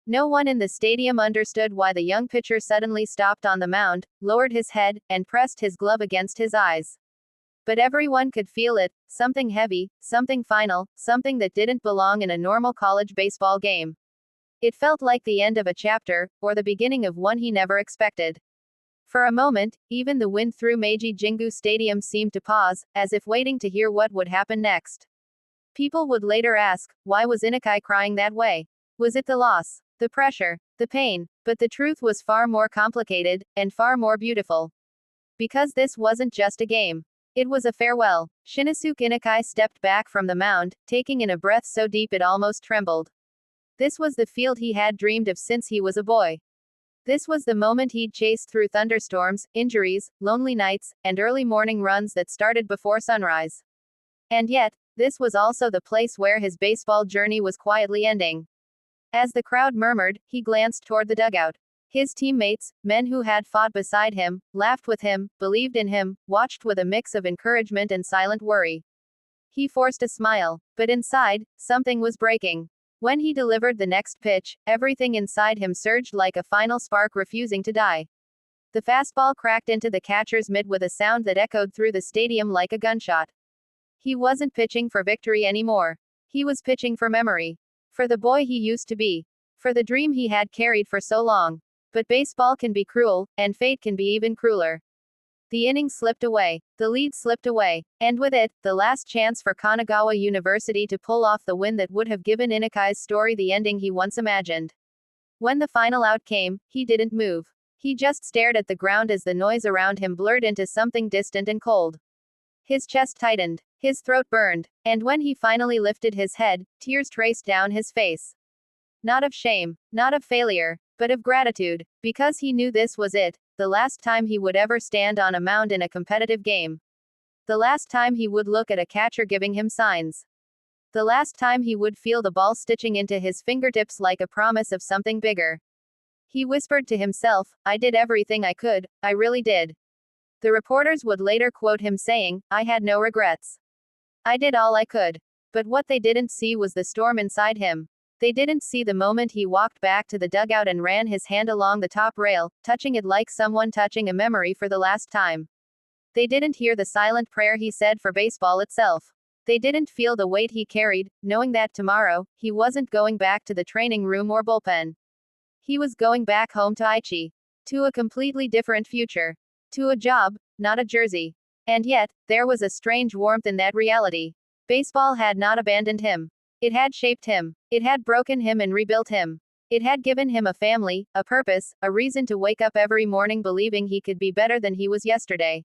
No one in the stadium understood why the young pitcher suddenly stopped on the mound, lowered his head, and pressed his glove against his eyes. But everyone could feel it, something heavy, something final, something that didn't belong in a normal college baseball game. It felt like the end of a chapter, or the beginning of one he never expected. For a moment, even the wind through Meiji Jingu Stadium seemed to pause, as if waiting to hear what would happen next. People would later ask, why was Inukai crying that way? Was it the loss, the pressure, the pain? But the truth was far more complicated, and far more beautiful. Because this wasn't just a game. It was a farewell. Shinizuke Inukai stepped back from the mound, taking in a breath so deep it almost trembled. This was the field he had dreamed of since he was a boy. This was the moment he'd chased through thunderstorms, injuries, lonely nights, and early morning runs that started before sunrise. And yet, this was also the place where his baseball journey was quietly ending. As the crowd murmured, he glanced toward the dugout. His teammates, men who had fought beside him, laughed with him, believed in him, watched with a mix of encouragement and silent worry. He forced a smile, but inside, something was breaking. When he delivered the next pitch, everything inside him surged like a final spark refusing to die. The fastball cracked into the catcher's mitt with a sound that echoed through the stadium like a gunshot. He wasn't pitching for victory anymore. He was pitching for memory. For the boy he used to be. For the dream he had carried for so long. But baseball can be cruel, and fate can be even crueler. The inning slipped away. The lead slipped away. And with it, the last chance for Kanagawa University to pull off the win that would have given Inukai's story the ending he once imagined. When the final out came, he didn't move. He just stared at the ground as the noise around him blurred into something distant and cold. His chest tightened. His throat burned. And when he finally lifted his head, tears traced down his face. Not of shame, not of failure, but of gratitude, because he knew this was it, the last time he would ever stand on a mound in a competitive game. The last time he would look at a catcher giving him signs. The last time he would feel the ball stitching into his fingertips like a promise of something bigger. He whispered to himself, I did everything I could, I really did. The reporters would later quote him saying, I had no regrets. I did all I could. But what they didn't see was the storm inside him. They didn't see the moment he walked back to the dugout and ran his hand along the top rail, touching it like someone touching a memory for the last time. They didn't hear the silent prayer he said for baseball itself. They didn't feel the weight he carried, knowing that tomorrow, he wasn't going back to the training room or bullpen. He was going back home to Aichi. To a completely different future. To a job, not a jersey. And yet, there was a strange warmth in that reality. Baseball had not abandoned him. It had shaped him. It had broken him and rebuilt him. It had given him a family, a purpose, a reason to wake up every morning believing he could be better than he was yesterday.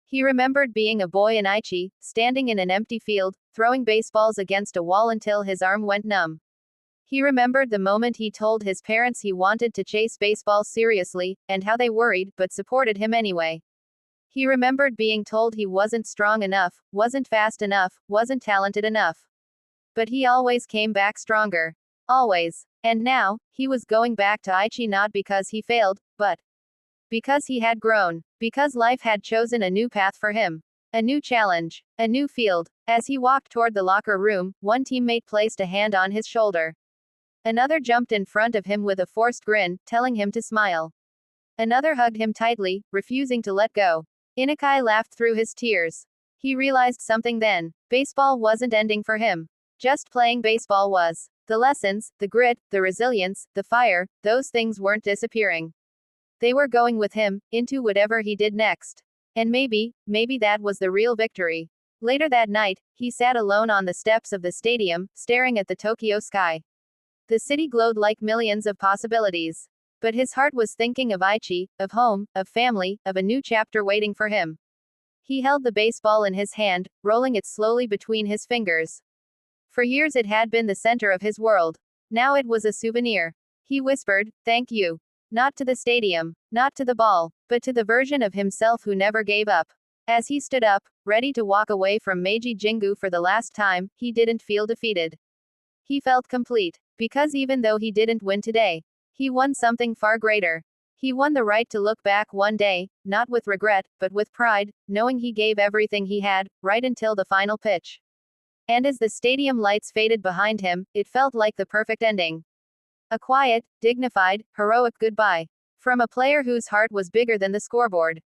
He remembered being a boy in Aichi, standing in an empty field, throwing baseballs against a wall until his arm went numb. He remembered the moment he told his parents he wanted to chase baseball seriously, and how they worried, but supported him anyway. He remembered being told he wasn't strong enough, wasn't fast enough, wasn't talented enough. But he always came back stronger. Always. And now, he was going back to Aichi not because he failed, but because he had grown. Because life had chosen a new path for him. A new challenge. A new field. As he walked toward the locker room, one teammate placed a hand on his shoulder. Another jumped in front of him with a forced grin, telling him to smile. Another hugged him tightly, refusing to let go. Inukai laughed through his tears. He realized something then. Baseball wasn't ending for him. Just playing baseball was. The lessons, the grit, the resilience, the fire, those things weren't disappearing. They were going with him, into whatever he did next. And maybe that was the real victory. Later that night, he sat alone on the steps of the stadium, staring at the Tokyo sky. The city glowed like millions of possibilities. But his heart was thinking of Aichi, of home, of family, of a new chapter waiting for him. He held the baseball in his hand, rolling it slowly between his fingers. For years it had been the center of his world. Now it was a souvenir. He whispered, thank you. Not to the stadium, not to the ball, but to the version of himself who never gave up. As he stood up, ready to walk away from Meiji Jingu for the last time, he didn't feel defeated. He felt complete. Because even though he didn't win today, he won something far greater. He won the right to look back one day, not with regret, but with pride, knowing he gave everything he had, right until the final pitch. And as the stadium lights faded behind him, it felt like the perfect ending. A quiet, dignified, heroic goodbye. From a player whose heart was bigger than the scoreboard.